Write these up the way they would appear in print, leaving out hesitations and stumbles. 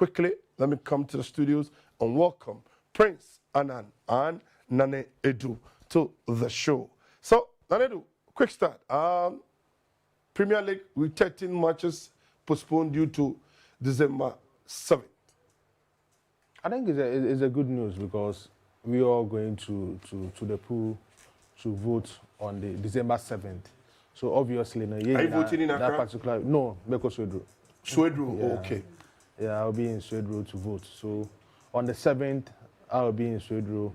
quickly, let me come to the studios and welcome Prince Anan and Nane Edu to the show. So, Nane Edu, quick start. Premier League with 13 matches postponed due to December 7th. I think it's a good news because we are going to the pool to vote on the December 7th. So obviously, no, are you voting in Accra? That particular no, because Swedru. Swedru, yeah. Okay. Yeah, I'll be in Swedru to vote. So on the 7th, I'll be in Swedru,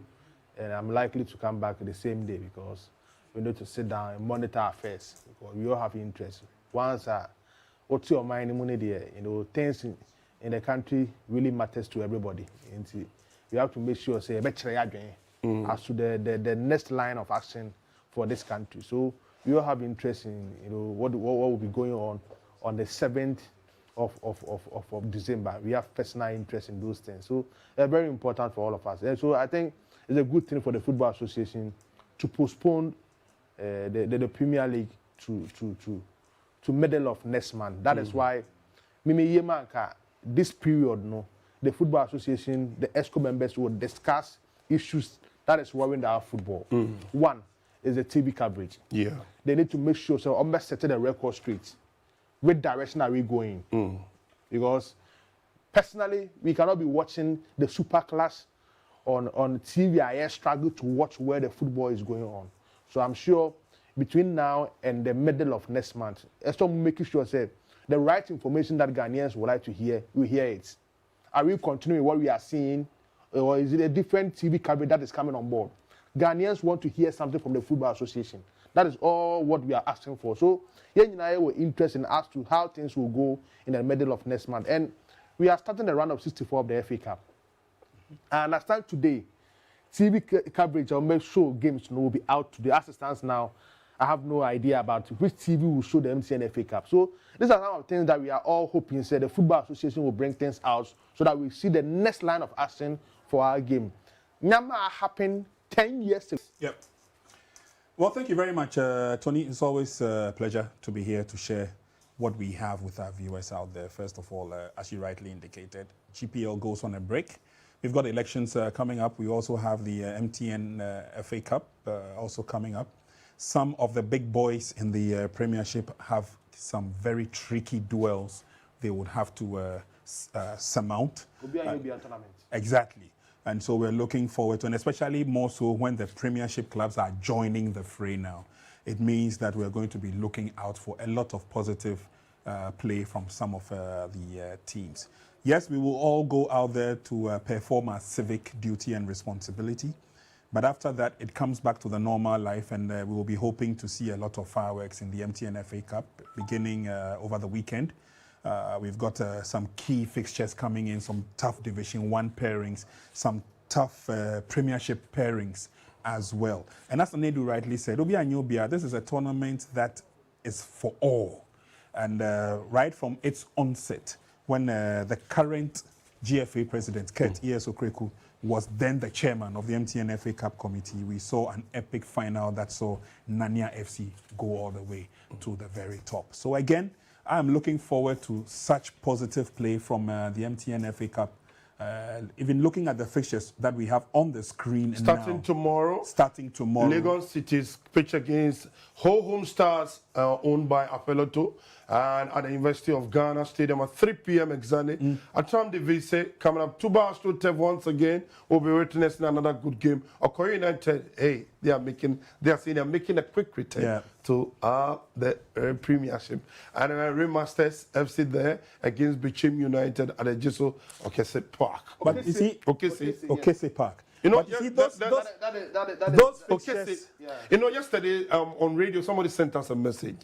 and I'm likely to come back the same day because we need to sit down and monitor affairs because we all have interest. Once what's your mind, things in the country really matters to everybody. And you have to make sure say as to the next line of action for this country. So we all have interest in what will be going on the 7th of December. We have personal interest in those things. So they're very important for all of us. And so I think it's a good thing for the Football Association to postpone the Premier League to middle of next month. That is why this period, the Football Association, the ESCO members will discuss issues that is worrying our football. One is the TV coverage. Yeah. They need to make sure so almost setting the record straight. Which direction are we going? Because personally, we cannot be watching the Super Clash on TV. I struggle to watch where the football is going on. So I'm sure between now and the middle of next month, ESCO making sure say the right information that Ghanaians would like to hear, we hear it. Are we continuing what we are seeing, or is it a different TV coverage that is coming on board? Ghanaians want to hear something from the Football Association. That is all what we are asking for. So, we're interested in as to how things will go in the middle of next month. And we are starting the round of 64 of the FA Cup. I understand today, TV coverage or make sure games will be out today. As it stands now, I have no idea about which TV will show the MTN FA Cup. So these are some of the things that we are all hoping say the Football Association will bring things out so that we see the next line of action for our game. Nyama happened 10 years ago. Yep. Well, thank you very much, Tony. It's always a pleasure to be here to share what we have with our viewers out there. First of all, as you rightly indicated, GPL goes on a break. We've got elections coming up. We also have the MTN FA Cup also coming up. Some of the big boys in the Premiership have some very tricky duels they would have to surmount. Exactly. And so we're looking forward to, and especially more so when the Premiership clubs are joining the fray now. It means that we're going to be looking out for a lot of positive play from some of the teams. Yes, we will all go out there to perform our civic duty and responsibility. But after that, it comes back to the normal life, and we will be hoping to see a lot of fireworks in the MTN FA Cup beginning over the weekend. We've got some key fixtures coming in, some tough Division 1 pairings, some tough Premiership pairings as well. And as Nedu rightly said, this is a tournament that is for all. And right from its onset, when the current GFA president, Kurt Iesokreku, was then the chairman of the MTN FA Cup committee, we saw an epic final that saw Nanya FC go all the way to the very top. So again, I'm looking forward to such positive play from the MTN FA Cup. Even looking at the fixtures that we have on the screen Starting tomorrow. Lagos City's pitch against Home Stars, owned by Apeloto, and at the University of Ghana Stadium at 3 p.m. exactly. Atam Divise coming up. Tuba Tev once again will be witnessing another good game. Okoye United, they are saying they're making a quick return to the Premiership. And Remasters FC there against Bichim United at the Jiso Okese Park. But you see, Okese Park. You know, you see those fixtures. You know, yesterday on radio, somebody sent us a message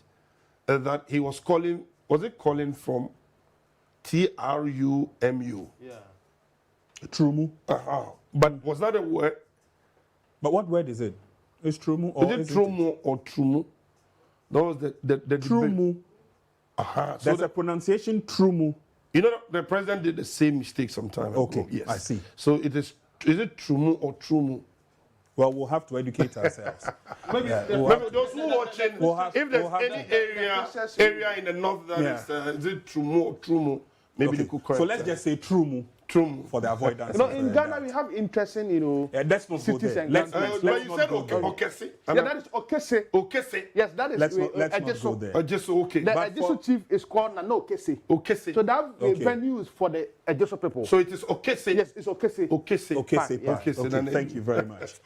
that he was calling. Was it calling from TRUMU? Yeah. Trumu. But was that a word? But what word is it? Is Trumu or is it Trumu or Trumu? That was the Trumu. So there's a pronunciation Trumu. You know, the president did the same mistake sometime ago. Yes. I see. So it is it Trumu or Trumu? Well, we'll have to educate ourselves. Maybe those who watching, if there's any area in the north that is it Trumu or Trumu, maybe they could correct. So let's just say Trumu. True. For the avoidance. In Ghana, we have interesting, let's not go there. But you said Okese. Yeah, that is Okese. Okese. Yes, that is. Let's not go there. Just okay. The Ejisu chief is called Nano Okese. Okese. So that venue is for the Ejisu people. So it is Okese. Yes, it's Okese. Okese. Okese. Park, Okay, thank you very much.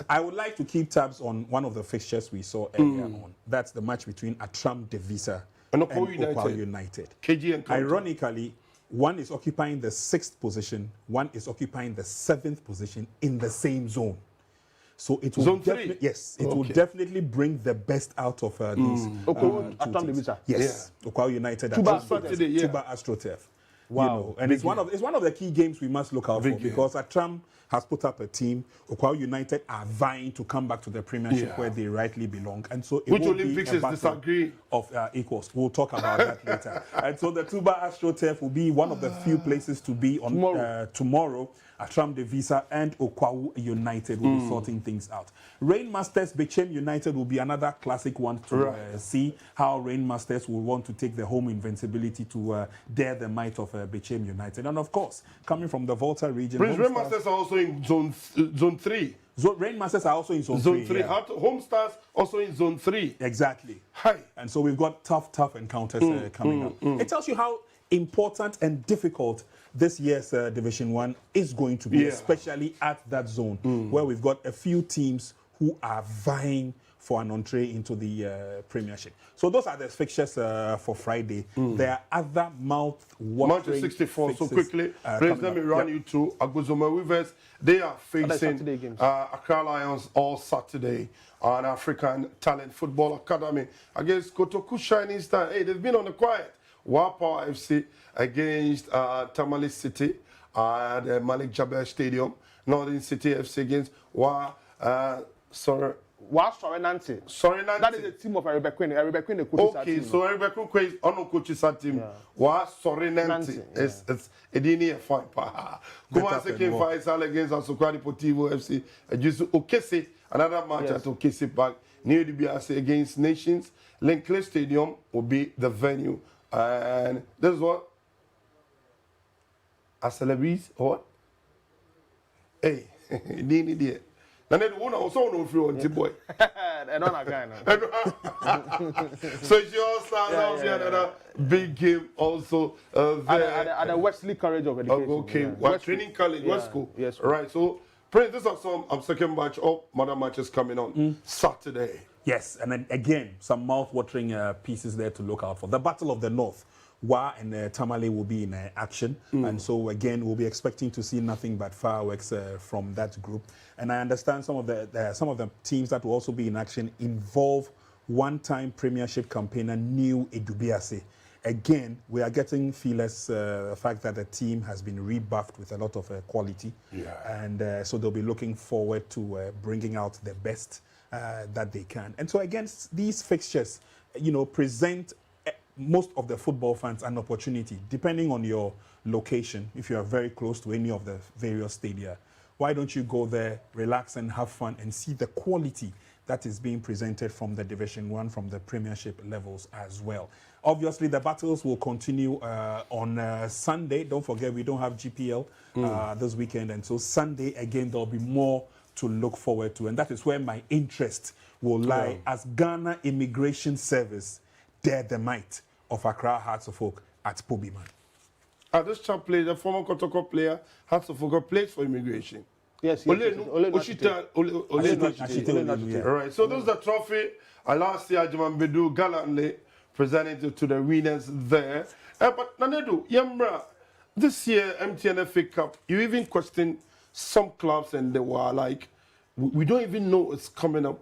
I would like to keep tabs on one of the fixtures we saw earlier on. That's the match between Atram Devisa and Okwa United. KG. Ironically, one is occupying the 6th position, one is occupying the 7th position in the same zone. So it will Zone 3? Yes, it will definitely bring the best out of these Atram Devisa. Yes, Okwa United at Tuba AstroTurf. Wow. And it's one of the key games we must look out for because Atram has put up a team. Okwa United are vying to come back to the Premiership where they rightly belong, and so it Which will Olympics be a is battle disagree of equals. We'll talk about that later. And so the Tuba AstroTurf will be one of the few places to be on tomorrow. Atram Devisa and Okwa United will be sorting things out. Rainmasters Bechem United will be another classic one to see how Rainmasters will want to take the home invincibility to dare the might of Bechem United. And of course, coming from the Volta region, Rainmasters are also in zone 3. Rainmasters are also in zone 3. Yeah. Home Stars also in zone 3. Exactly. Hi. And so we've got tough encounters coming up. It tells you how important and difficult this year's Division 1 is going to be, especially at that zone where we've got a few teams who are vying for an entree into the Premiership. So those are the fixtures for Friday. There are other mouth-watering 64. So quickly, please let me run you through. Aguzoma Weavers, they are facing Accra Lions all Saturday on African Talent Football Academy against Kotoku Shining Star. Hey, they've been on the quiet. Wapa FC against Tamale City at the Malik Jabir Stadium. Northern City FC against Sorenanti. That is a team of Eribe Queen. Eribe Queen, the coach. Okay, so Eribe Queen is on the coach's team. Sorenanti is a dini fine pa. Kuma second Faisal against Asokwa Deportivo FC. Just Okese, another match at Okese Park. Near the BRC against Nations. Linkley Stadium will be the venue. And this is what? A celebrity or what? Hey, dini there. And then one also no free on boy. I don't know. So it's your stars out here, another big game also there. At the Wesley College of Education. Okay, what training college, West School. Yes. Right. So, Prince, these are some second match of mother matches coming on Saturday. Yes, and then again, some mouth-watering pieces there to look out for. The Battle of the North. Wa and Tamale will be in action, and so again we'll be expecting to see nothing but fireworks from that group. And I understand some of the teams that will also be in action involve one-time Premiership campaigner New Edubiase. Again, we are getting feelers the fact that the team has been rebuffed with a lot of quality, and so they'll be looking forward to bringing out the best that they can. And so against these fixtures, present most of the football fans an opportunity, depending on your location. If you are very close to any of the various stadia, why don't you go there, relax and have fun and see the quality that is being presented from the Division 1, from the Premiership levels as well. Obviously, the battles will continue on Sunday. Don't forget, we don't have GPL this weekend, and so Sunday, again, there'll be more to look forward to, and that is where my interest will lie as Ghana Immigration Service dare the might of Accra Hearts of Oak at Pobiman. This chap plays, the former Kotoko player, Hearts of Oak, plays for immigration. Yes. All right, so this is the trophy. Last year, Jaman Bedu gallantly presented to the winners there. But Nanedu, Yambra, this year, MTNFA Cup, you even question some clubs and they were like, we don't even know it's coming up.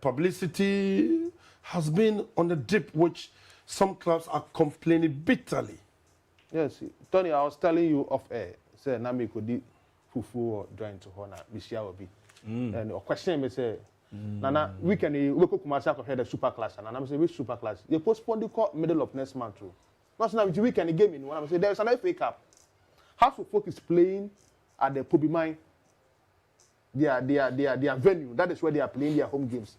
Publicity has been on the dip, which some clubs are complaining bitterly. Yes, Tony, I was telling you off air, say, Nami could do fufu or join to Hona, Bishia will be. And a question me say, Nana, we can cook myself ahead of super class, and I'm saying, which super class? They postpone the court middle of next month, too. Not now, we can game in one. I'm saying, there's an FA Cup. Half of folk is playing at the Pobimine, their venue. That is where they are playing their home games.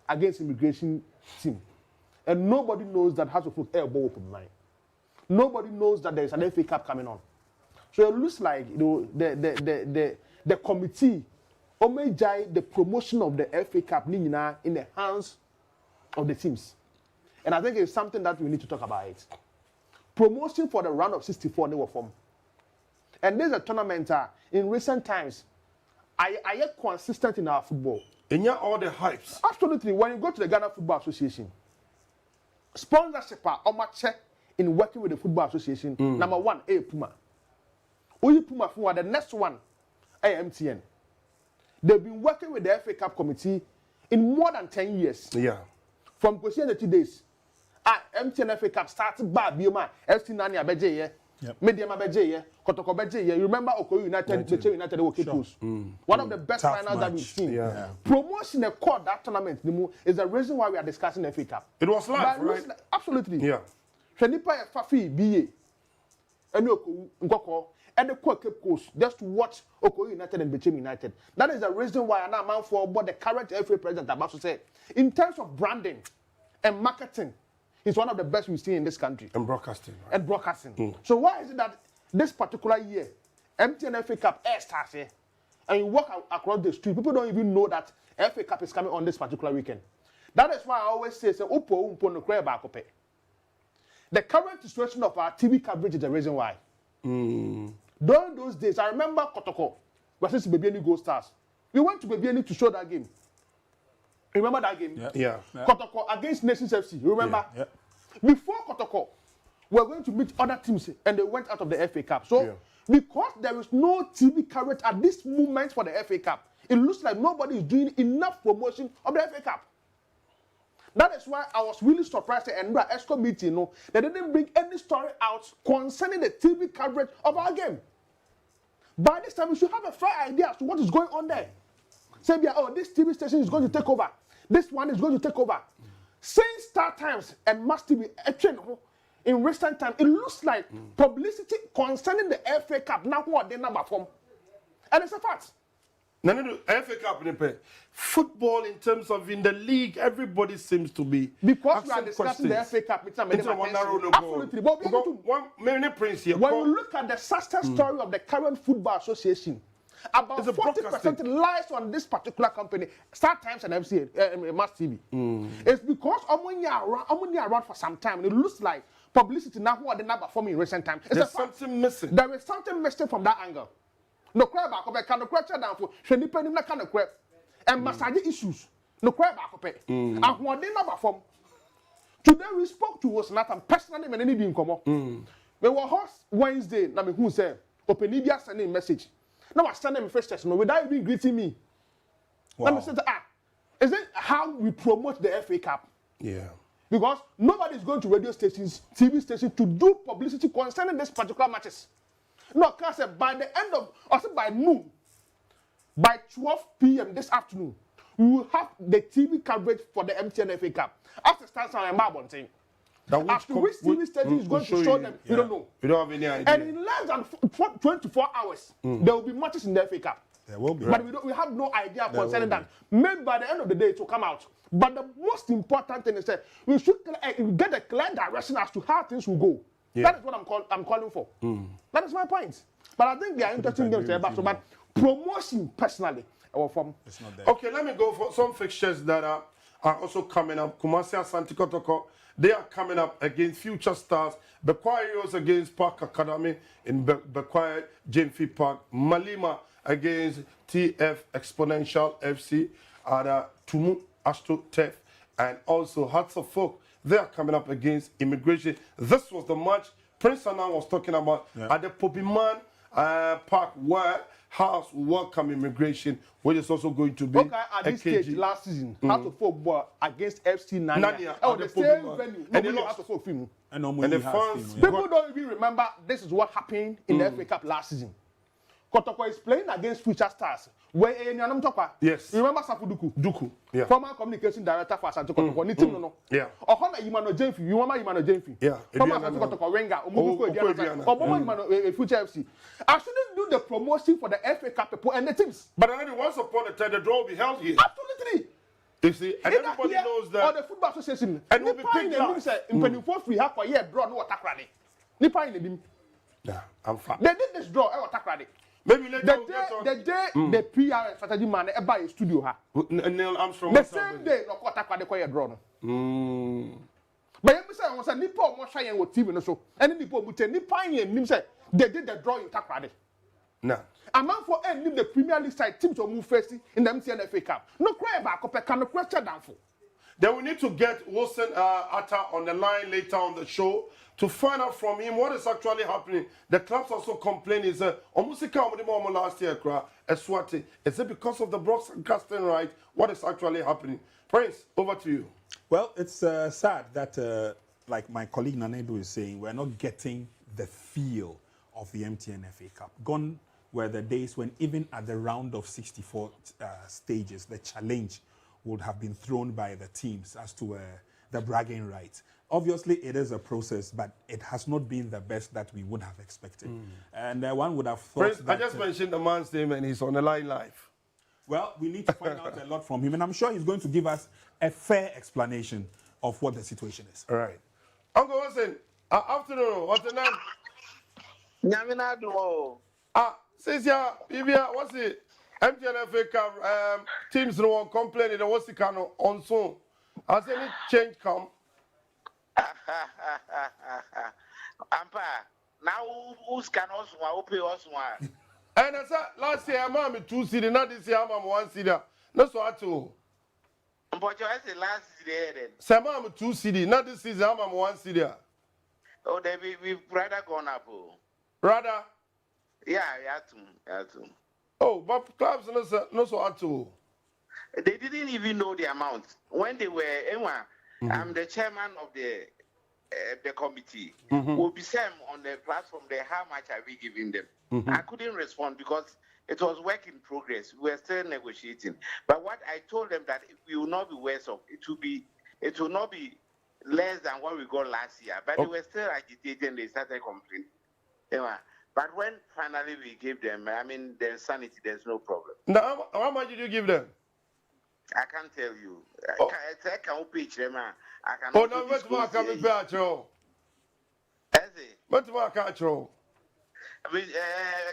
Against immigration team. And nobody knows that House of Folk elbow open line. nobody knows that there is an FA Cup coming on. So it looks like the committee may the promotion of the FA Cup in the hands of the teams. And I think it's something that we need to talk about it. Promotion for the round of 64 they were formed. And there's a tournament in recent times. I get consistent in our football. And yeah, all the hypes. Absolutely. When you go to the Ghana Football Association, sponsorship or much in working with the Football Association, number one, Puma. Oyi Puma for the next one, MTN. They've been working with the FA Cup committee in more than 10 years. Yeah. From question the 2 days. MTN FA Cup started by Bioma, FC Nani Abeje, Medium Abeje, Kotoko Beje. You remember Okoye United, the United were close. One of the best Tough finals that we've seen. Yeah. Promotion the core that tournament is the reason why we are discussing FA Cup. It was live, right? Absolutely. Yeah. Fenipa Fafi BA. And Ngoko. And the Cape Coast just to watch Okoye United and Bechem United. That is the reason why I'm now for what the current FA president about to say. In terms of branding and marketing, he's one of the best we've seen in this country. And broadcasting. Right? And broadcasting. So why is it that this particular year, MTN FA Cup air starts here, and you walk across the street, people don't even know that FA Cup is coming on this particular weekend. That is why I always say, the current situation of our TV coverage is the reason why. During those days, I remember Kotoko versus Bebiani Gold Stars. We went to Bebiani to show that game. Remember that game? Yeah. Kotoko against Nations FC. You remember? Yeah. Before Kotoko, we were going to meet other teams and they went out of the FA Cup. So, because there is no TV coverage at this moment for the FA Cup, it looks like nobody is doing enough promotion of the FA Cup. That is why I was really surprised at the ESCO meeting. They didn't bring any story out concerning the TV coverage of our game. By this time, we should have a fair idea as to what is going on there. Say, this TV station is going to take over. This one is going to take over. Since Star Times and Must TV in recent time, it looks like publicity concerning the FA Cup now what they number from. And it's a fact. No, FA Cup, football in terms of in the league, everybody seems to be. Because we are discussing the FA Cup, absolutely. But when you look at the success story of the current Football Association, about 40% lies on this particular company, Star Times and Must TV. It's because I'm around for some time, and it looks like publicity now what they never performing in recent time. There's something missing. There is something missing from that angle. No crab back up, can crab down for Shenipen na kind of crab and massage issues. No crab back up. And what they never form. Today we spoke to us Nathan personally when any being come up. We were host Wednesday, na me who say open media sending message. Now I send them first testimony without even greeting me. Let me say is it how we promote the FA Cup? Yeah. Because nobody is going to radio stations, TV stations to do publicity concerning this particular matches. No, because by the end of, or by noon, by 12 p.m. this afternoon, we will have the TV coverage for the MTN FA Cup. After starts on a Marbon thing. After which TV station is going to show them, we don't know. We don't have any idea. And in less than 24 hours, there will be matches in the FA Cup. There will be. But we have no idea concerning that. Maybe by the end of the day, it will come out. But the most important thing is that we should get a clear direction as to how things will go. Yeah. That is what I'm calling for. That is my point. But I think they are interesting games to about so. But promotion personally, from it's not there. Okay, let me go for some fixtures that are also coming up. Kumasi Asante Kotoko, they are coming up against Future Stars. Bequarios against Park Academy in Bequia Jamefi Park. Malima against TF Exponential FC and Tumu Astro Tef, and also Hearts of Folk. They are coming up against Immigration. This was the match Prince Anand was talking about at the Popiman Park, where House welcome Immigration, which is also going to be at this stage last season. Hearts of Folk were against FC Nania. Oh, the same venue. And they lost the Folk film. And the fans, people don't even remember this is what happened in the FA Cup last season. Kotoko is playing against Future Stars. Where yes. You remember Safu Duku? Yeah. Former communication director for Asante Kotoko. Yeah. Ohana Imano Jenfi. You remember Imano Jenfi? Yeah. Former Asante Kotoko Wenga. Imano Future FC. I shouldn't do the promotion for the FA Cup people and the teams. But already once upon a time, the draw will be held here. Absolutely. You see, and everybody knows that. Or the Football Association. And we'll be picked last. In 24 free half a year, draw no attack rally. Nipa in the Yeah, I'm fine. They did this draw. I was takrade. Maybe later The we'll get on. day the PR and strategy man buy a studio ha. Neil Armstrong. The same day, no quarter takrade kwa draw no. But you say I say nipa o mo hwa yen wo TV no so. Any nipa o bute nipa yen nim say they did the draw in takrade. Nah. A man for end the Premier League side team to move first in the MTN FA Cup. No cry back up can no question down for. Then we need to get Wilson Atta on the line later on the show to find out from him what is actually happening. The clubs also complain is almost last year, Eswati. Is it because of the broadcasting right? What is actually happening? Prince, over to you. Well, it's sad that, like my colleague Nanedu is saying, we're not getting the feel of the MTN FA Cup. Gone were the days when even at the round of 64 stages, the challenge would have been thrown by the teams as to the bragging rights. Obviously, it is a process, but it has not been the best that we would have expected. And one would have thought Prince, that... I just mentioned the man's name and he's on the line live. Well, we need to find out a lot from him, and I'm sure he's going to give us a fair explanation of what the situation is. All right. Uncle Wilson, afternoon, what's the name? Nyaminado. Says ya, Bibia, what's it? MTN FA Cup teams no one complaining. What's the kind of on soon? Has any change come? Ampa, now who's can also pay us one? And I said last year I'm on 2 city, not this year I'm on 1 city. That's what I told. But you said last year then. Say I'm on 2 city, not this season I'm on 1 city. Oh, we've rather gone up. Rather? Yeah, you had to. Oh, but clubs no so at all. They didn't even know the amount. When they were, I'm the chairman of the committee. We'll be sent on the platform there, how much are we giving them? I couldn't respond because it was work in progress. We were still negotiating. But what I told them that we will not be worse off. It will not be less than what we got last year. But they were still agitating. They started complaining. But when finally we gave them, I mean, there's sanity. There's no problem. Now, how much did you give them? I can't tell you. I can't pitch them. I can. Oh, no, what's my coming back, Joe? What's my control?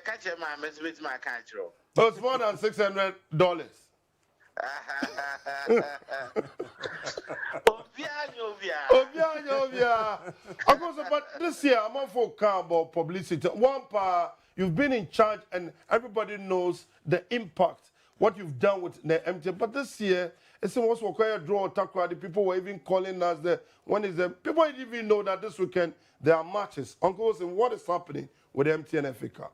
Catch him, with my control. Oh, it's more than $600. Of course, but this year I'm on for about publicity. One part, you've been in charge and everybody knows the impact, what you've done with the MTN. But this year, it's almost a draw Takra. The people were even calling us there. When is the people didn't even know that this weekend there are matches. Uncle Wilson, what is happening with the MTN FA Cup?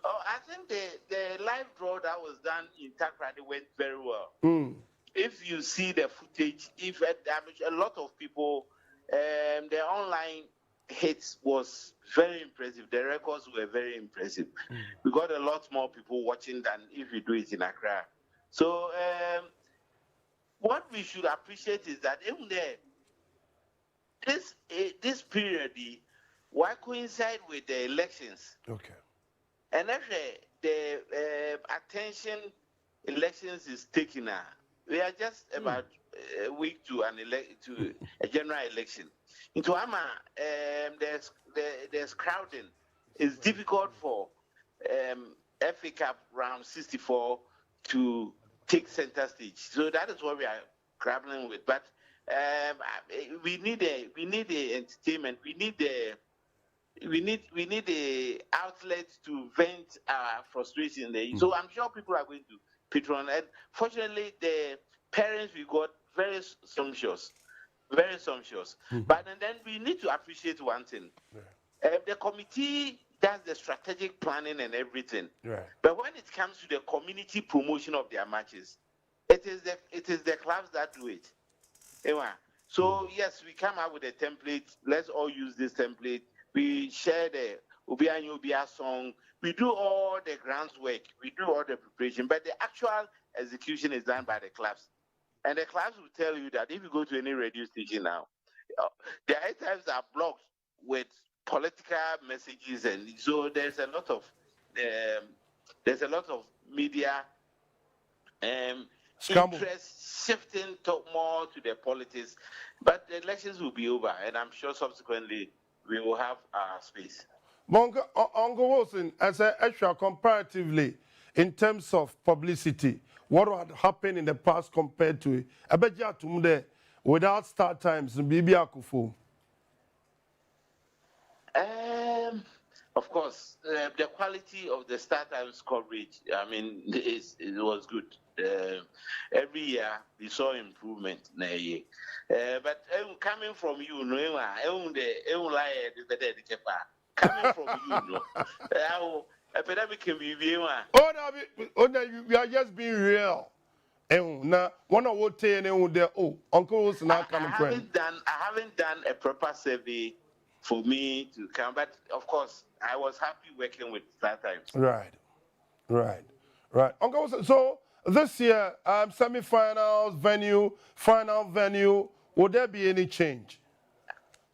Oh, I think the live draw that was done in Takrady went very well. If you see the footage, if a lot of people, the online hits was very impressive. The records were very impressive. We got a lot more people watching than if you do it in Accra. So what we should appreciate is that even there, this period, why coincide with the elections? Okay. And after the attention elections is taken now, we are just about a week to a general election. Into Ama, there's crowding. It's difficult for FA Cup round 64 to take center stage. So that is what we are grappling with. But we need the entertainment. We need the outlet to vent our frustration there. So I'm sure people are going to patron. And fortunately, the parents we got very sumptuous. But then we need to appreciate one thing. The committee does the strategic planning and everything. But when it comes to the community promotion of their matches, it is the clubs that do it. So yes, we come up with a template. Let's all use this template. We share the Ubia song. We do all the groundwork. We do all the preparation. But the actual execution is done by the clubs. And the clubs will tell you that if you go to any radio station now, the items are blocked with political messages, and so there's a lot of media interest shifting more to the politics. But the elections will be over, and I'm sure subsequently we will have our space. Uncle Wilson, as a extra comparatively, in terms of publicity, what had happened in the past compared to it? I bet you today without start times and Bibi Akufo. Of course, the quality of the start times coverage, I mean, it was good. Every year we saw improvement. But coming from you, coming from you, epidemic can be We are just being real. Now, one of what Uncle Wilson, I haven't done a proper survey for me to come, but of course, I was happy working with StarTimes. Right. Uncle Wilson, so this year, semi-finals venue, final venue, would there be any change?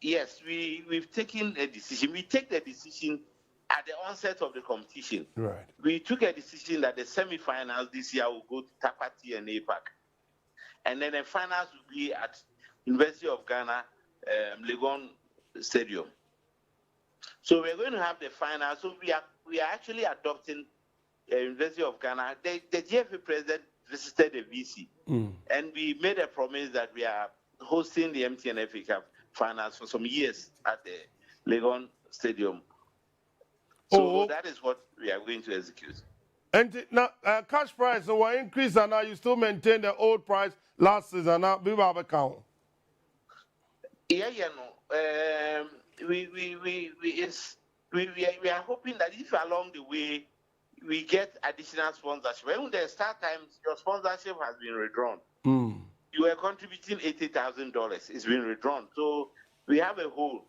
Yes, we've taken a decision. We take the decision at the onset of the competition. Right. We took a decision that the semi-finals this year will go to Tapati and APAC. And then the finals will be at University of Ghana, Legon Stadium. So we're going to have the final. So we are actually adopting University of Ghana. The GFA president visited the VC, and we made a promise that we are hosting the MTN FA Cup finals for some years at the Legon Stadium. So that is what we are going to execute. And now, cash price will increase, and now you still maintain the old price last season. Now, we have a count. Yeah, no. We are hoping that if along the way we get additional sponsorship, when the start times your sponsorship has been withdrawn, you were contributing $80,000. It's been withdrawn, so we have a hole.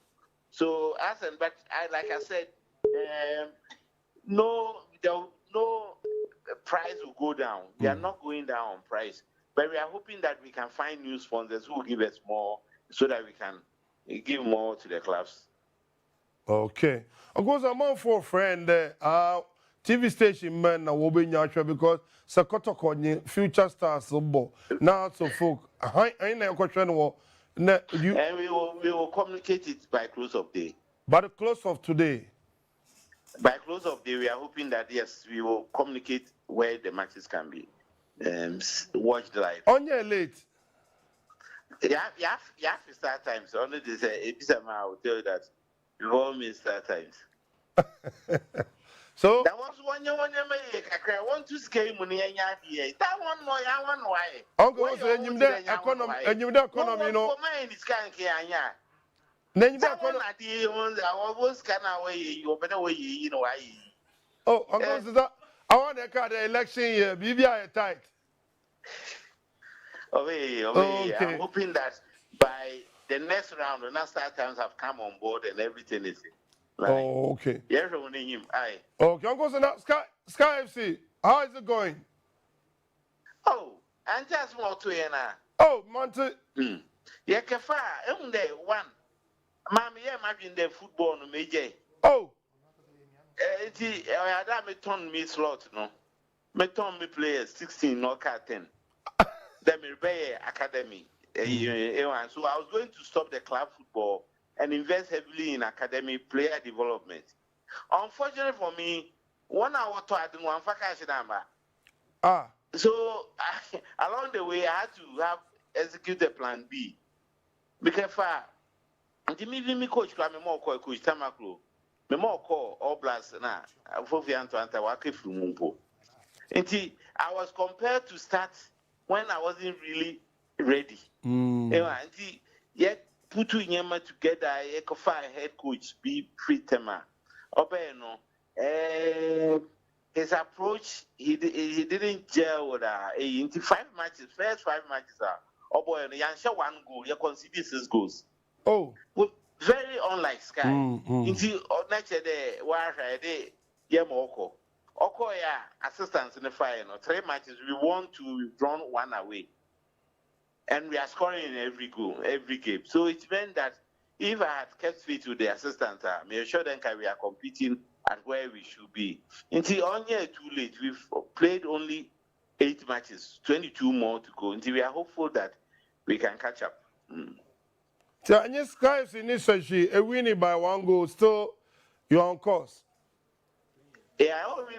So but like I said, no price will go down. We are not going down on price, but we are hoping that we can find new sponsors who will give us more, so that we can give more to the clubs. Okay. Of course, I'm on for a friend there. TV station man na will be nyashwa because Sakoto Konyi future stars so now so folk. I ain't question what. And we will communicate it by close of day. By the close of today. By close of day, we are hoping that yes, we will communicate where the matches can be watched live. On your late. You have to start times. Only this episode, I will tell you that you all miss start times. So that was one you make. I want to scale money and that one more. I want why. Uncle was saying you there economy and you there economy, you know. Mine is can't care. Then you that one at the ones I was kind of way. You better way. You know why? Oh, Uncle says that I want to call the election year. BBI tight. Okay. I'm hoping that by the next round, the next times have come on board and everything is like, okay. Yeah, him. Okay, Uncle says that Sky FC. How is it going? Oh, and just more to you now. Oh, Monte. Yeah, Kafa, one. Mammy, imagine the football no major. Oh. I had me turn me slot, no. Me turn me players 16, no 10. The Mirbeya Academy. So I was going to stop the club football and invest heavily in academy player development. Unfortunately for me, 1 hour to add one vacation number. So along the way, I had to execute the plan B. Because me coach, I'm more call coach Tamaklo. Me more call all blast na. Fofian to anta wake from Mumpo. I was compelled to start when I wasn't really ready. Yet put two nyama together, head coach be free tema. His approach, he didn't gel with into 5 matches, first 5 matches Yansha 1 goal, you consider 6 goals. Oh, very unlike Sky. Into next day, where I Yamoko. Oko assistance in the fire, 3 matches, we want to draw 1 away. And we are scoring in every goal, every game. So it meant that if I had kept fit with the assistant, I'm sure then we are competing at where we should be. Until only too late, we've played only 8 matches, 22 more to go. Until we are hopeful that we can catch up. Tanya Sky's in this a winning by 1 goal, still you're on course. Yeah, we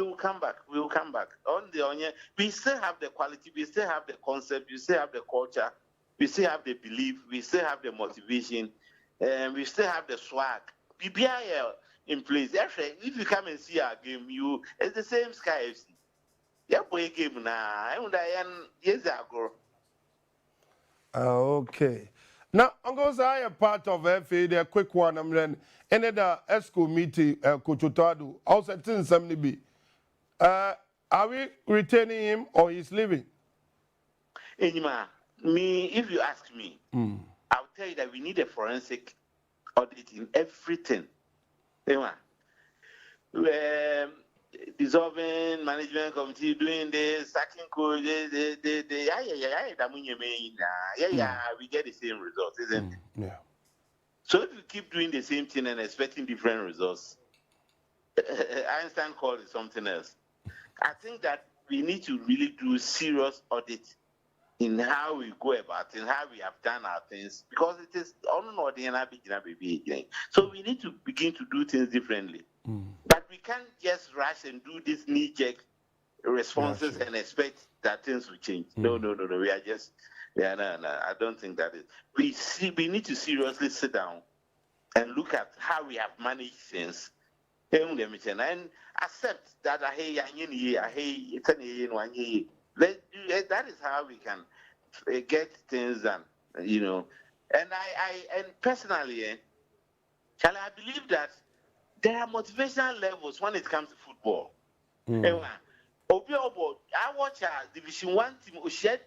will come back. We will come back. On the onion, we still have the quality, we still have the concept, we still have the culture, we still have the belief, we still have the motivation, and we still have the swag. BBI in place. Actually, if you come and see our game, it's the same Sky FC. Yeah, boy, game now. Yes, ago. Okay. Now, I'm going to say a part of FA, the quick one. I'm then another ESCO meeting, Kuchutadu. Also, things something be. Are we retaining him or he's leaving? Anima, if you ask me, I'll tell you that we need a forensic audit in everything. Anima, dissolving management committee doing this, sacking coach, we get the same results, isn't it? Yeah. So if you keep doing the same thing and expecting different results, Einstein called it something else. I think that we need to really do serious audit in how we go about it, how we have done our things, because it is unordinary. So we need to begin to do things differently. But we can't just rush and do these knee-jerk responses and expect that things will change. No. We are just, no. I don't think that is. We need to seriously sit down and look at how we have managed things and accept that that is how we can get things done, And I personally, Charlie, I believe that there are motivational levels when it comes to football. I watch a Division 1 team, shared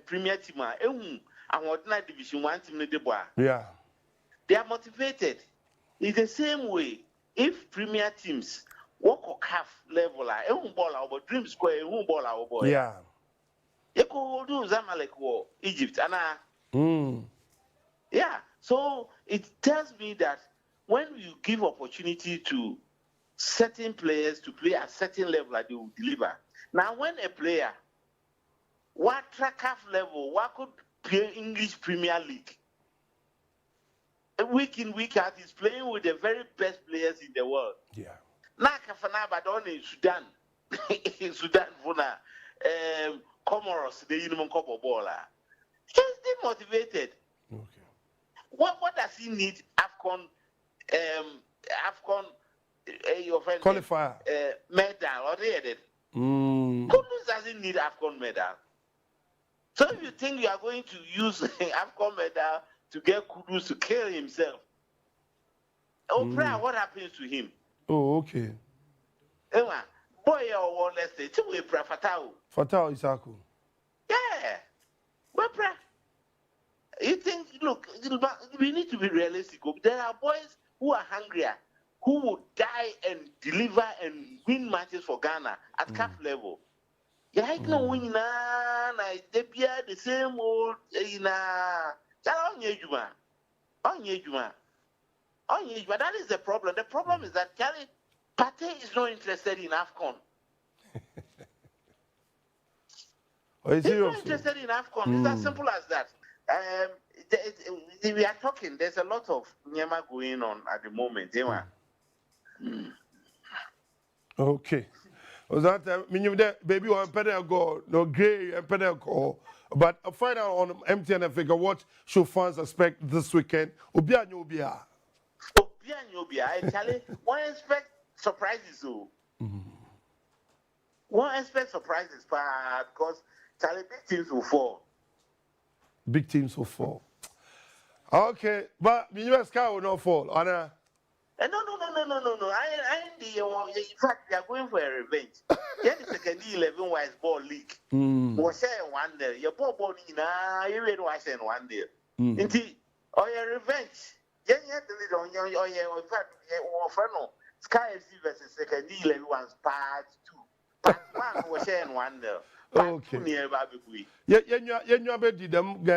Premier team, and what Division 1 team, yeah. They are motivated. It's the same way. If Premier teams work on half level, Dream Square, Yeah. You could do Zamalek war, Egypt, and yeah. So it tells me that when you give opportunity to certain players to play at certain level, they will deliver. Now, when a player, what track half level, what could play English Premier League, week in, week out, he's playing with the very best players in the world. Yeah. Now, Badon in Sudan, Comoros, the Union Cup of Baller. He's demotivated. Okay. What does he need? AFCON, your friend Qualifier. Medal or they Kudus doesn't need AFCON medal. So if you think you are going to use AFCON medal to get Kudus to kill himself, what happens to him? Oh, okay. Boy, or let's say, two way Fatao Isaku. Yeah. Well, you think, look, we need to be realistic. There are boys who are hungrier, who will die and deliver and win matches for Ghana at CAF level. Yeah, I know winning they be the same old that is the problem. The problem is that Charlie Pate is not interested in AFCON. He's not interested in AFCON. It's as simple as that. We are talking. There's a lot of Nyama going on at the moment. Okay. Was that mean that baby or go no gray and go? But a find out on MTN figure what should fans expect this weekend? Obia Nyobia. Charlie, one expect surprises. One expect surprises, because Charlie, big teams will fall. Big teams will fall. Okay, but the US car will not fall, Anna. No. In fact, they are going for a revenge. Yeah, the second 11 wise ball league. Was saying one day, your ball in you read was saying one day. Indeed, or your revenge. Yeah, in fact, Sky FC versus second 11 was part 2. Part 1 was saying one day. Okay.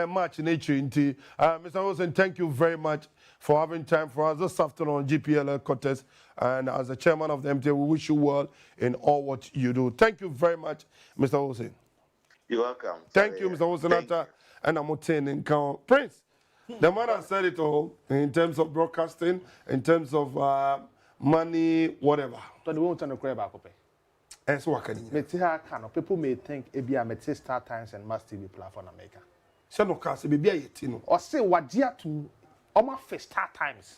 Match nature. Mr. Wilson, thank you very much for having time for us this afternoon on GPL Headquarters. And as the chairman of the MTA, we wish you well in all what you do. Thank you very much, Mr. Wilson. You're welcome. Thank you, Mr. Wilson. And I'm in Prince. The man has said it all in terms of broadcasting, in terms of money, whatever. Tony, we won't turn the crab back up. And so what can you? People may think ABI Mete Star Times and Mass TV platform America. So no case be a yetino. Or say what dear to Oma for Star Times.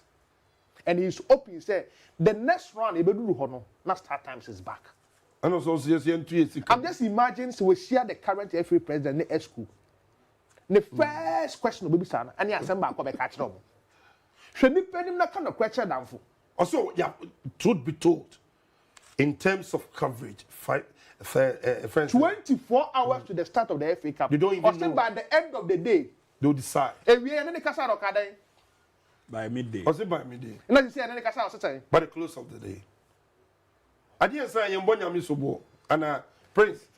And he's open, say the next round, not Star Times is back. And also, I'm just imagining so we share the current FA president in school. The first question will be son, and yes, I'm back to catch them. Should be paying that kind of question down for. Also, yeah, truth be told, in terms of coverage, 24 hours to the start of the FA Cup. You don't even know. By the end of the day, they'll decide. And we are in the Casa of Caday. By midday. Or say by midday. And I say, and Casa of By the close of the day. I didn't say I'm born Yamisobo and Prince.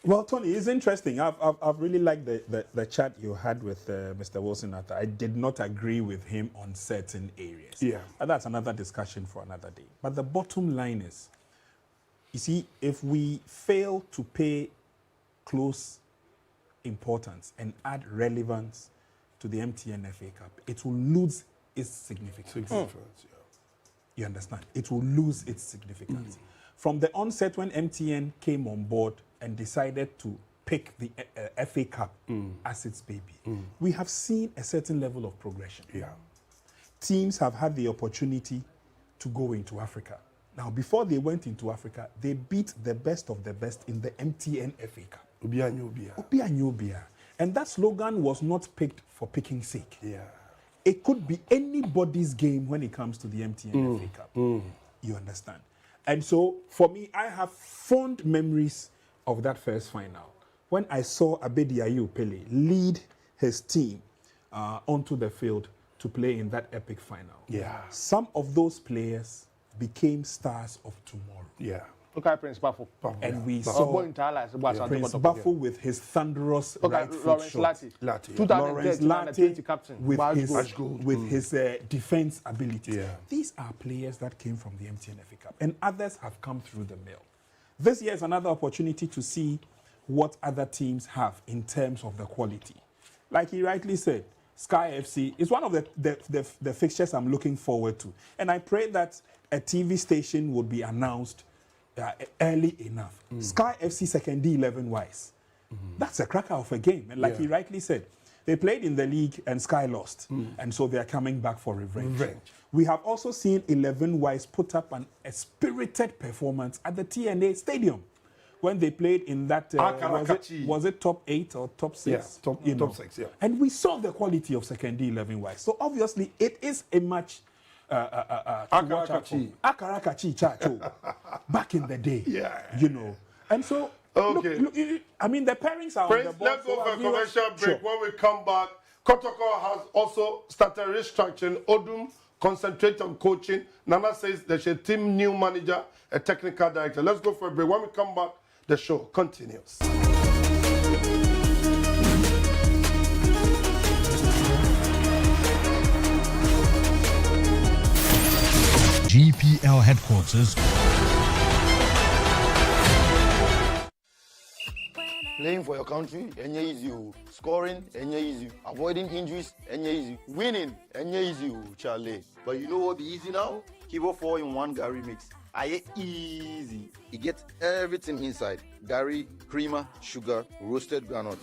Well, Tony, it's interesting. I've really liked the chat you had with Mr. Wilson. I did not agree with him on certain areas. Yeah. And that's another discussion for another day. But the bottom line is, you see, if we fail to pay close importance and add relevance to the MTN FA Cup, it will lose its significance. You understand? It will lose its significance. From the onset when MTN came on board and decided to pick the FA Cup as its baby, we have seen a certain level of progression. Yeah. Teams have had the opportunity to go into Africa. Now, before they went into Africa, they beat the best of the best in the MTN FA Cup. Obia Nyobia. Obia Nyobia. And that slogan was not picked for picking's sake. Yeah. It could be anybody's game when it comes to the MTN FA Cup. You understand? And so, for me, I have fond memories of that first final. When I saw Abedi Ayew Pele lead his team onto the field to play in that epic final. Yeah. Some of those players became stars of tomorrow. Yeah. Okay, Prince Buffalo. And we saw Prince Buffalo with his thunderous right foot shot. Lawrence Latte captain with his defense ability. Yeah. These are players that came from the MTN FA Cup, and others have come through the mill. This year is another opportunity to see what other teams have in terms of the quality. Like he rightly said, Sky FC is one of the fixtures I'm looking forward to. And I pray that a TV station would be announced early enough. Sky FC second D11 wise. That's a cracker of a game. And like he rightly said, they played in the league and Sky lost. And so they are coming back for revenge. We have also seen 11 wise put up a spirited performance at the TNA Stadium when they played in that, was it top 8 or top 6? Yeah, top 6, yeah. And we saw the quality of second D11 wise. So obviously it is a match Akarakachi Chacho back in the day. Yeah. You know. And so look, I mean the pairings are Prince, on the board. let's go for a commercial break. When we come back, Kotoko has also started restructuring. Odum concentrate on coaching. Nana says there's a team new manager, a technical director. Let's go for a break. When we come back, the show continues. GPL Headquarters. Playing for your country, easy. Scoring, easy. Avoiding injuries, easy. Winning, easy, Charlie. But you know what be easy now? Kivo 4-in-1 Gary mix. Easy. You get everything inside. Gary, creamer, sugar, roasted granules.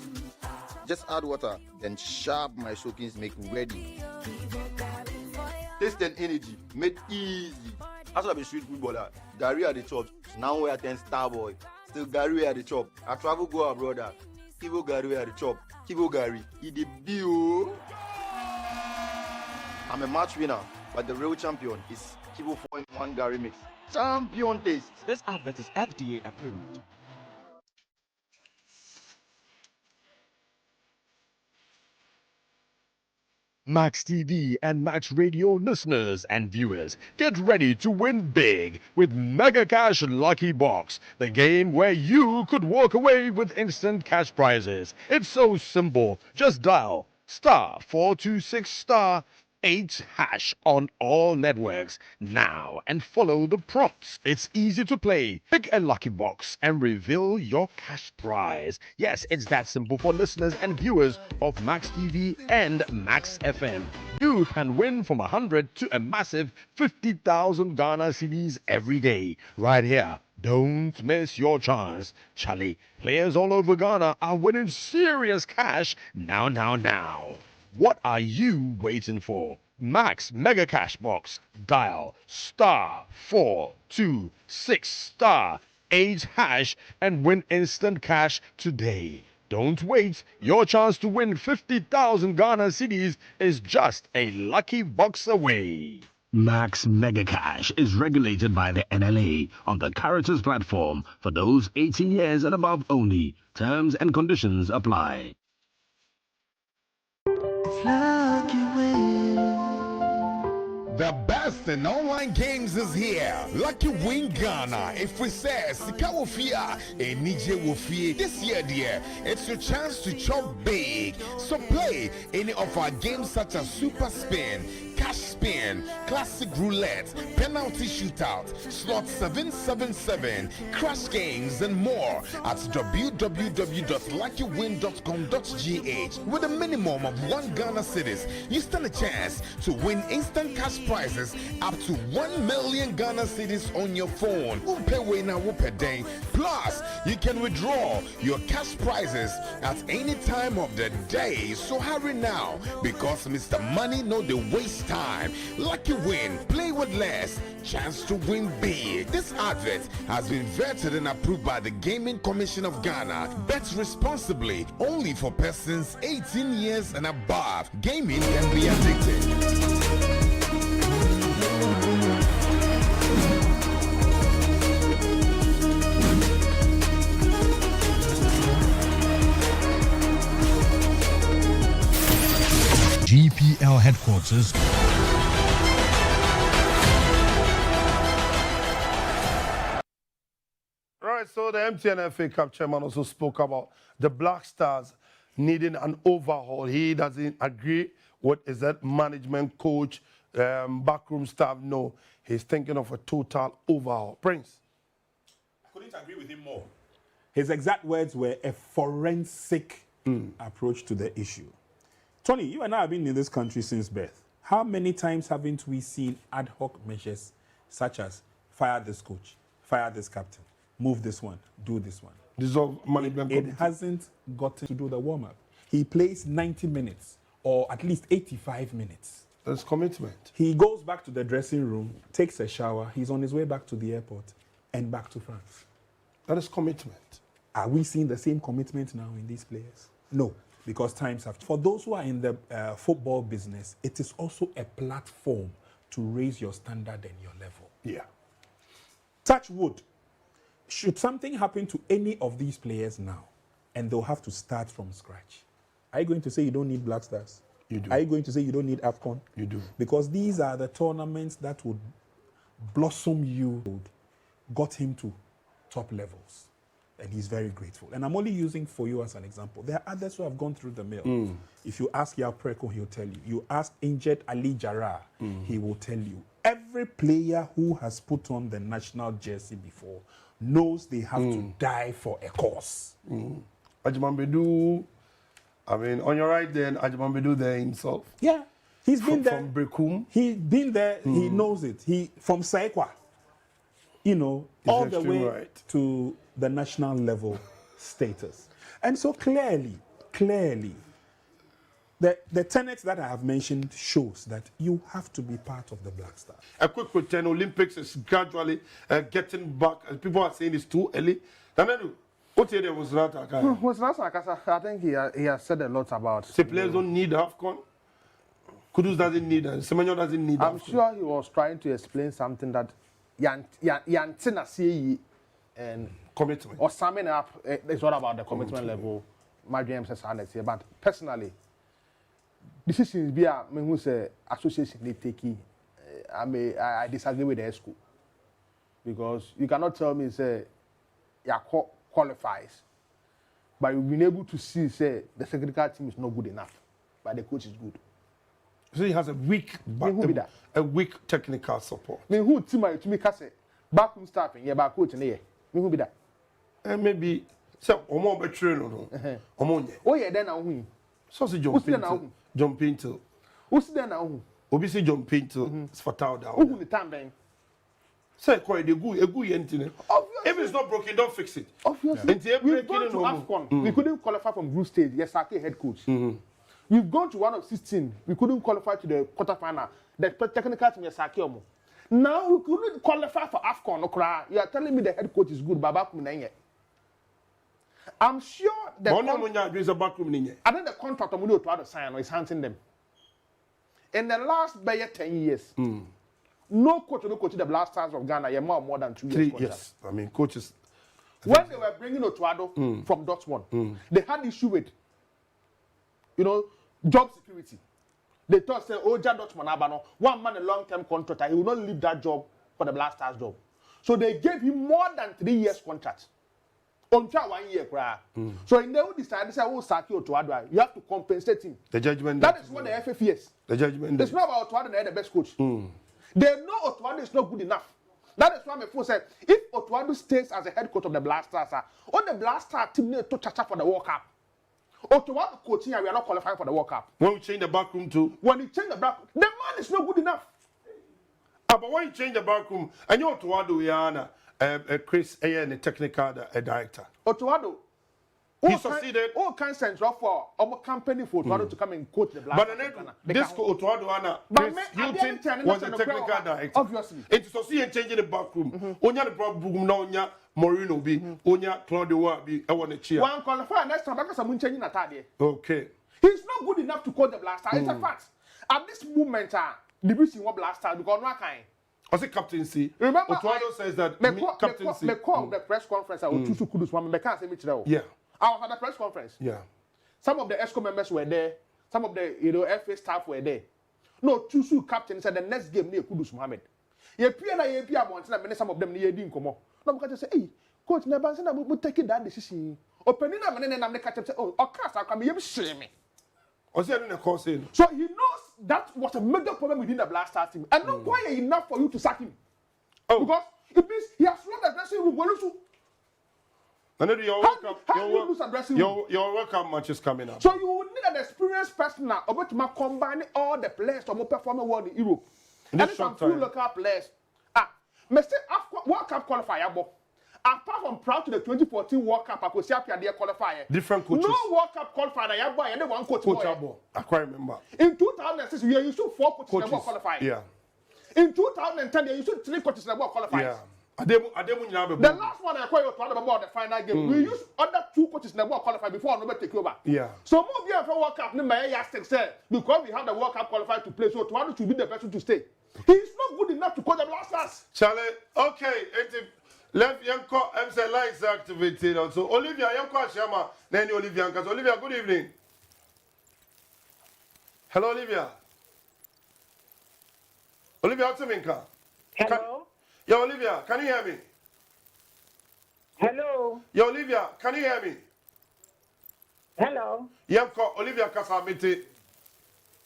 Just add water, then sharp my soakings make ready. Taste and energy, made easy. As I be street footballer, Gary at the chop. Now we attend Star Boy. Still Gary at the chop. I travel go abroad. Kivo Gary at the chop. Kivo Gary, he the bio. I'm a match winner, but the real champion is Kivo 4-in-1 Gary mix. Champion taste. This advert is FDA approved. Max TV and Max Radio listeners and viewers, get ready to win big with Mega Cash Lucky Box, the game where you could walk away with instant cash prizes. It's so simple. Just dial *426* 8# on all networks now and follow the prompts. It's easy to play. Pick a lucky box and reveal your cash prize. Yes, it's that simple for listeners and viewers of Max TV and Max FM. You can win from 100 to a massive 50,000 Ghana cedis every day right here. Don't miss your chance. Charlie, players all over Ghana are winning serious cash now. What are you waiting for? Max Mega Cash Box. Dial *426*8# and win instant cash today. Don't wait. Your chance to win 50,000 Ghana cedis is just a lucky box away. Max Mega Cash is regulated by the NLA on the Characters platform for those 18 years and above only. Terms and conditions apply. The best in online games is here. Lucky Win Ghana. If we say Sika Wofia, Nije Wofia, this year, dear, it's your chance to chop big. So play any of our games such as Super Spin, Cash Spin, Classic Roulette, Penalty Shootout, Slot 777, Crash Games, and more at www.luckywin.com.gh. With a minimum of 1 Ghana cedis, you stand a chance to win instant cash prizes up to 1 million Ghana cedis on your phone. Plus, you can withdraw your cash prizes at any time of the day. So hurry now, because Mr. Money know the waste time. Lucky Win, play with less, chance to win big. This advert has been vetted and approved by the Gaming Commission of Ghana. Bet responsibly, only for persons 18 years and above. Gaming can be addictive. GPL Headquarters. Right, so the MTN FA Cup chairman also spoke about the Black Stars needing an overhaul. He doesn't agree with his management coach, backroom staff. No, he's thinking of a total overhaul. Prince. I couldn't agree with him more. His exact words were a forensic approach to the issue. Tony, you and I have been in this country since birth. How many times haven't we seen ad hoc measures such as fire this coach, fire this captain, move this one, do this one? Dissolve management It hasn't gotten to do the warm-up. He plays 90 minutes or at least 85 minutes. That's commitment. He goes back to the dressing room, takes a shower, he's on his way back to the airport and back to France. That is commitment. Are we seeing the same commitment now in these players? No. Because times have. For those who are in the football business, it is also a platform to raise your standard and your level. Yeah. Touch wood. Should something happen to any of these players now, and they'll have to start from scratch, are you going to say you don't need Black Stars? You do. Are you going to say you don't need AFCON? You do. Because these are the tournaments that would blossom you, got him to top levels. And he's very grateful. And I'm only using for you as an example. There are others who have gone through the mill. If you ask Yao Preko, he'll tell you. You ask injured Ali Jarrah, he will tell you. Every player who has put on the national jersey before knows they have to die for a cause. Ajimambedu, I mean, on your right then, Ajimambedu there himself. Yeah. He's been there. From Brekum. He's been there. He knows it. He from Saikwa, you know, He's all the way right. to the national level status. And so clearly, the tenets that I have mentioned shows that you have to be part of the Black Stars. A quick return, Olympics is gradually getting back. People are saying it's too early. What year was that? I think he has said a lot about. The players don't need AFCON. Kudus doesn't need it. Semenyo doesn't need I'm AFCON. sure he was trying to explain something that Yantina say and Commitment. or summing up. It's not about the commitment level. My dream says honestly, but personally, decisions be a me who say association they take. I disagree with the school because you cannot tell me say qualifies, but you've been able to see say the secretary team is not good enough, but the coach is good. So he has a weak, a weak technical support. Me who team are to me kase backroom staff and yeah back coach in here. Me who be that? Maybe so omo be train no. Omo nye. Oh yeah, then who? So si John Pinto. Who's there now? Obi si John Pinto is fatal down. Who the time then? Say quite a good yentine. If it's not broken, don't fix it. Obviously. We've gone to AFCON. We couldn't qualify from group stage. Yes, Sake head coach. We've gone to one of 16. We couldn't qualify to the quarterfinal. The technical team is Sake Omo. Now we couldn't qualify for AFCON. You are telling me the head coach is good, Baba Kuminanye. I'm sure the I think the contract of Mudo to sign is hunting them. In the last 10 years, no coach the Black Stars of Ghana, you're more than 2 years. Yes, I mean coaches. When they were bringing Otuado from Dortmund, they had issue with, job security. They thought, say, Dortmund Abano, one man a long-term contract, he will not leave that job for the Black Stars job. So they gave him more than 3 years contract. On 1 year, so in the old decided, say, Saki Otuado, you have to compensate him. The judgment. That is what the FFP is. The judgment. It's not about Otuado, they're the best coach. They know Otuado is not good enough. That is why my phone said, if Otuado stays as a head coach of the Black Stars, on the Black Stars team need to chacha for the World Cup. Otuado coaching, we are not qualifying for the World Cup. When we change the back room too. When you change the back room, the man is not good enough. But when you change the back room, and you Otuado, we are Chris and the technical director. Otuado. He succeeded. All kinds of for our company for Otuado to come and coach the Black Stars. But this Otuado, Chris Hilton was the technical director. Obviously. It's to see and changing the back room. Onya the problem now, Onya Moreno be, Onya Claudio be, I want to cheer. One qualify next time because I'm changing a target. Okay. He's not good enough to coach the Black Stars. It's a fact. At this moment, the reason what Black Stars because no kind. I say captaincy. Remember, Otuado says that captaincy. Me call the press conference. I was too Kudus. Me can't say me today. Yeah. I was at the press conference. Yeah. Some of the ESCO members were there. Some of the FA staff were there. No, Tusu captain said the next game near Kudus Mohammed. Ye Pia Montana, many some of them near Din Komo. No, because say, hey, coach, Nebanson will take that decision. Opening up and then I'm the catcher say, oh, of course, I'll come here, shame me. I said in a course. So he knows that was a major problem within the Black Stars team. And not quite enough for you to sack him. Oh. Because it means he has lost the dressing room. And then your welcome match is coming up. So you will need an experienced person now about to combine all the players to perform well in Europe. And some few local players. Mr. World Cup qualifier. Apart from proud to the 2014 World Cup, I could see up their qualifier. Different coaches. No World Cup qualifier. I one coach. I quite remember. In 2006, we used to 4 coaches in the qualifier. Yeah. In 2010, they used to 3 coaches in the qualifier. Yeah. The last one I call you about the final game. We used other 2 coaches in the World qualifier before nobody take over. Yeah. So more of you have a World Cup, because we have the World Cup qualifier to play, so Toronto should be the person to stay. He's not good enough to coach the Black Stars. Charlie, okay. Left Yanko MC lights activated. So Olivia Yanko Shama, then Olivia Yanko. Olivia, good evening. Hello, Olivia. Olivia Otaminka. Hello. Yo, Olivia, can you hear me? Hello. Yo, Olivia, can you hear me? Hello. Yanko, Olivia Kasa Miti.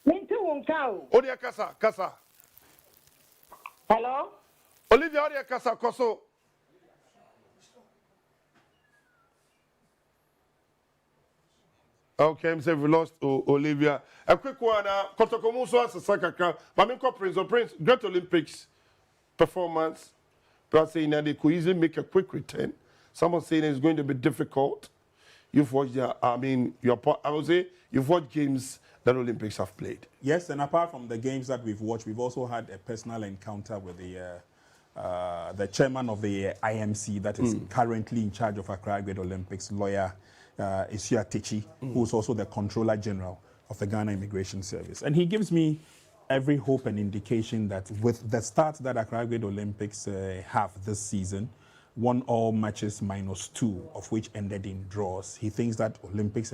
Mintu Wunkau. Odia Kasa. Hello. Olivia Odia Kasa Koso. Okay, I'm saying we lost Olivia. A quick one, Kotokomuso as a Sakaka, Maminko Prince, Great Olympics performance. Perhaps saying that they could easily make a quick return. Someone saying it's going to be difficult. You've watched, I would say, you've watched games that Olympics have played. Yes, and apart from the games that we've watched, we've also had a personal encounter with the chairman of the IMC that is currently in charge of Accra Great Olympics, lawyer Isia Techi, who's also the Controller General of the Ghana Immigration Service. And he gives me every hope and indication that with the start that Accra Great Olympics have this season, won all matches -2, of which ended in draws. He thinks that Olympics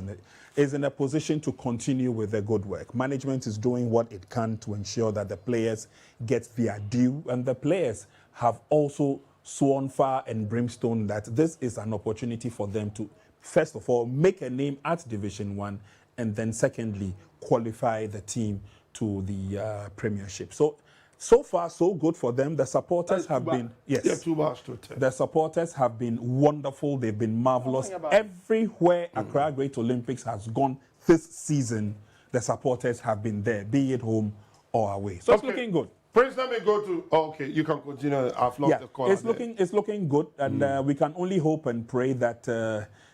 is in a position to continue with the good work. Management is doing what it can to ensure that the players get their due, and the players have also sworn fire and brimstone that this is an opportunity for them to, first of all, make a name at Division 1, and then secondly, qualify the team to the Premiership. So far, so good for them. The supporters have been, yes. Yeah, 2 bars to 10. The supporters have been wonderful. They've been marvelous. Everywhere Accra Great Olympics has gone this season, the supporters have been there, be it home or away. So it's looking good. Prince, let me go to. Oh, okay, you can continue. I've lost the call. It's looking good, and we can only hope and pray that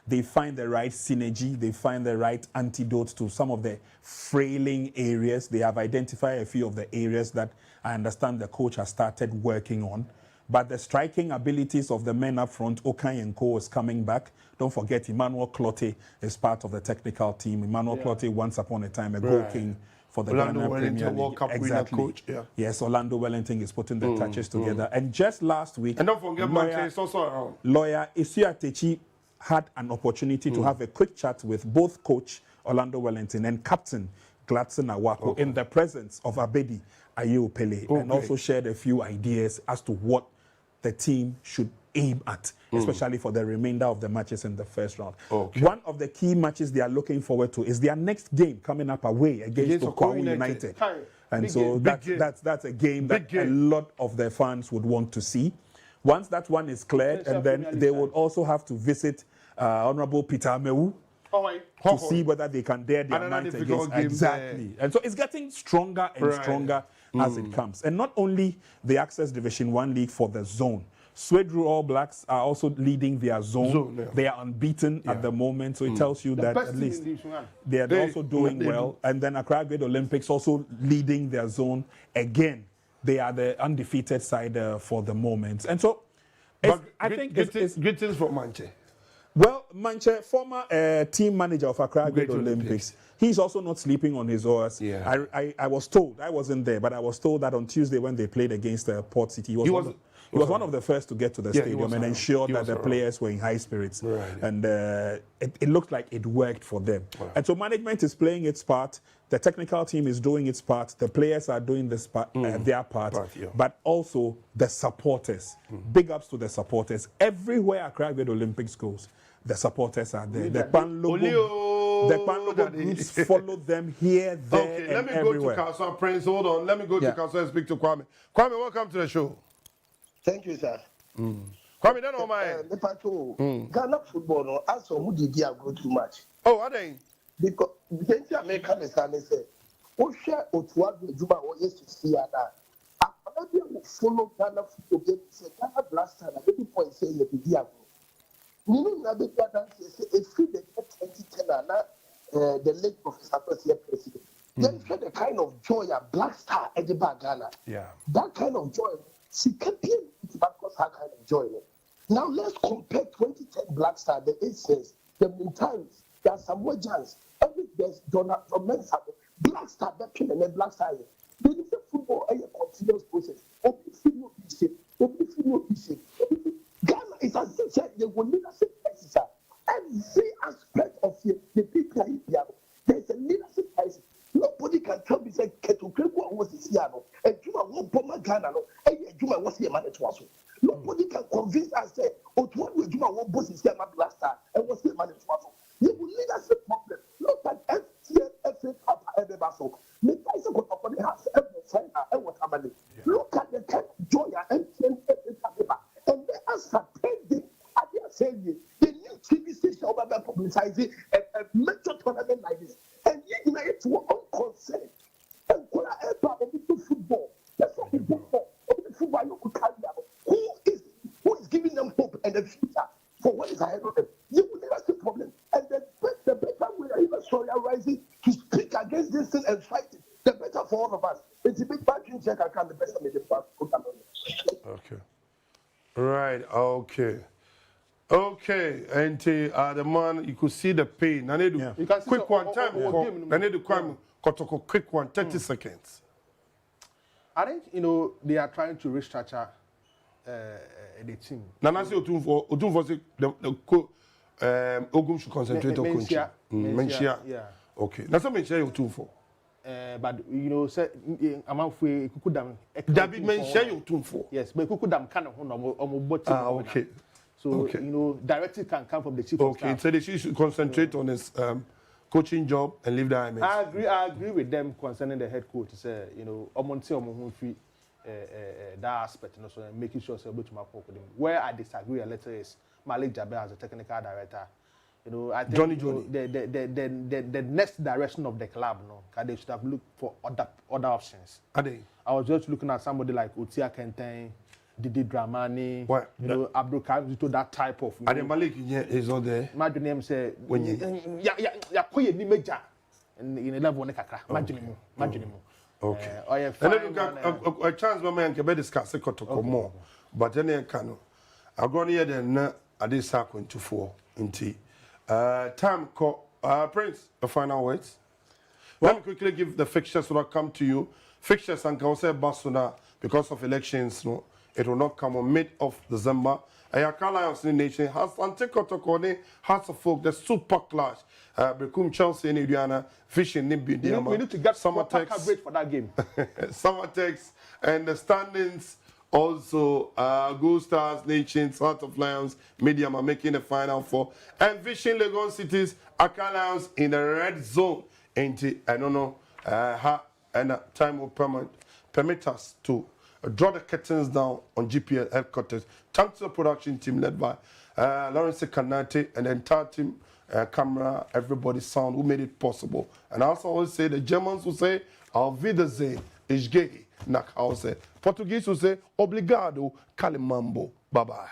they find the right synergy, they find the right antidote to some of the frailing areas. They have identified a few of the areas that I understand the coach has started working on. But the striking abilities of the men up front, Okai and Co, is coming back. Don't forget, Emmanuel Clotte is part of the technical team. Emmanuel Clotte, once upon a time, a goal king for the Ghana Premier League. World Cup winner coach. Yeah. Yes, Orlando Wellington is putting the touches together. And just last week, and don't forget, Manchester is also around. Lawyer Isia Techi had an opportunity to have a quick chat with both coach Orlando Wellington and captain Gladson Awako in the presence of Abedi Ayew-Pele, and also shared a few ideas as to what the team should aim at, especially for the remainder of the matches in the first round. One of the key matches they are looking forward to is their next game coming up away against Okwahu United. And so that's a game that a lot of their fans would want to see. Once that one is cleared, and then they would also have to visit Honorable Peter Amewu to see whether they can dare their might against. Exactly. And so it's getting stronger and stronger as it comes. And not only the Access Division 1 League for the zone. Swedru All Blacks are also leading their zone. They are unbeaten at the moment, so it tells you that at least they are also doing well. And then Accra Great Olympics also leading their zone again. They are the undefeated side for the moment. And so I think it's greetings from Manche. Well, Manche, former team manager of Accra Great Olympics, he's also not sleeping on his oars. Yeah. I was told, I wasn't there, but I was told that on Tuesday when they played against Port City, he was one of the first to get to the stadium and ensure that the players were in high spirits. And it looked like it worked for them. And so management is playing its part. The technical team is doing its part. The players are doing their part. But also the supporters. Big ups to the supporters. Everywhere Accra Great Olympics goes, the supporters are there. The Pan logo groups follow them here, there, and everywhere. Let me go to Councillor Prince. Hold on. Let me go to Councillor and speak to Kwame. Kwame, welcome to the show. Thank you, sir. Kwame, that's all my. Ghana football, no, as for Mudi, I go too much. Oh, are they? Because the American is say, oh, share Otuwa, Juba, or yes, to see that. I will follow Ghana football game. Say, Ghana Blaster, I think point say, you be there. Nino Nabi Badan says, a free the 2010, the late Professor President. Then show the kind of joy a Black Star at the Ghana. Yeah. That kind of joy. She can't be because her kind of joy. Now let's compare 2010 Black Star, the Aces, the Mintimes, there are some Wajans, there's Donald from Mensa, Black Star, that and then Black Star. There is a football a continuous process. Ghana is as if they will leadership crisis. Every aspect of the people there's a leadership crisis. Nobody can tell me say Ketukreko was the Siano, and Juma won't bomb Ghana, and Juma was the man. Nobody can convince us that Otuwa Juma won't boss his Black Star and was the man. You will leadership problem. Look at FTN, FA Cup, every battle. The price of the house, every China, and what happened. Look at the kind of joy and FTN, FA Cup, and they are suspending. I dare say the new TV station over there publicizing a major tournament like this. And you unite to unconcerned. And when I ever into football, that's what we do for. Football you could carry out. Who is giving them hope and the future for what is ahead of them? You will never see problem. And the better way that even sorry rising to speak against this thing and fight it, the better for all of us. It's a big banking check account, the better make the past. Okay. Right, okay. Okay, and the man, you could see the pain. I need to quick one time. I need to quick one, 30 seconds. I think, they are trying to restructure the team. Nana say Otumfo Ogum should concentrate on coaching. Menchia. Yeah. Okay. Now some Menchia Otumfo. But say amount for Kukudam. Dabi Menchia Otumfo. Yes, but Kukudam kind of okay. So, directive can come from the chief of staff. Okay, so they should concentrate on his coaching job and leave the IMX. I agree with them concerning the head coach. You know, that aspect, you know, so making sure they're able to work with him. Where I disagree a little is Malik Jabber as a technical director. You know, I think Johnny. The next direction of the club, you know, they should have looked for other options. Are they? I was just looking at somebody like Utia Kenten, Didi Dramani, you know, Abdul Karim, to that type of. And the Malik is not there. Imagine him say, when you ni major in a level nekakra. Imagine him. Okay. And then you got a chance where man can be discussed more. But then you can. I'm going to hear then I did sack into 4 into time call Prince, the final words. Let me quickly give the fixtures that come to you. Fixtures and can say Barcelona because of elections, no, it will not come on mid of December. Ayaka Lions in the nation has Antikotokone, Hearts of Folk, the super clash. Become Chelsea in Indiana, fishing Nimbi. We need to get summer coverage for that game. Summer text and the standings also Gold Stars, Nations, Heart of Lions, Medium are making the final 4. And Vision Legon Cities, Accra Lions in the red zone. I don't know how and time will permit us to draw the curtains down on GPL Headquarters. Thanks to the production team led by Lawrence Kanate and the entire team, camera, everybody sound who made it possible. And I also always say the Germans will say, Auf Wiedersehen, ich gehe nach Hause. Portuguese will say, obrigado, calimambo. Bye-bye.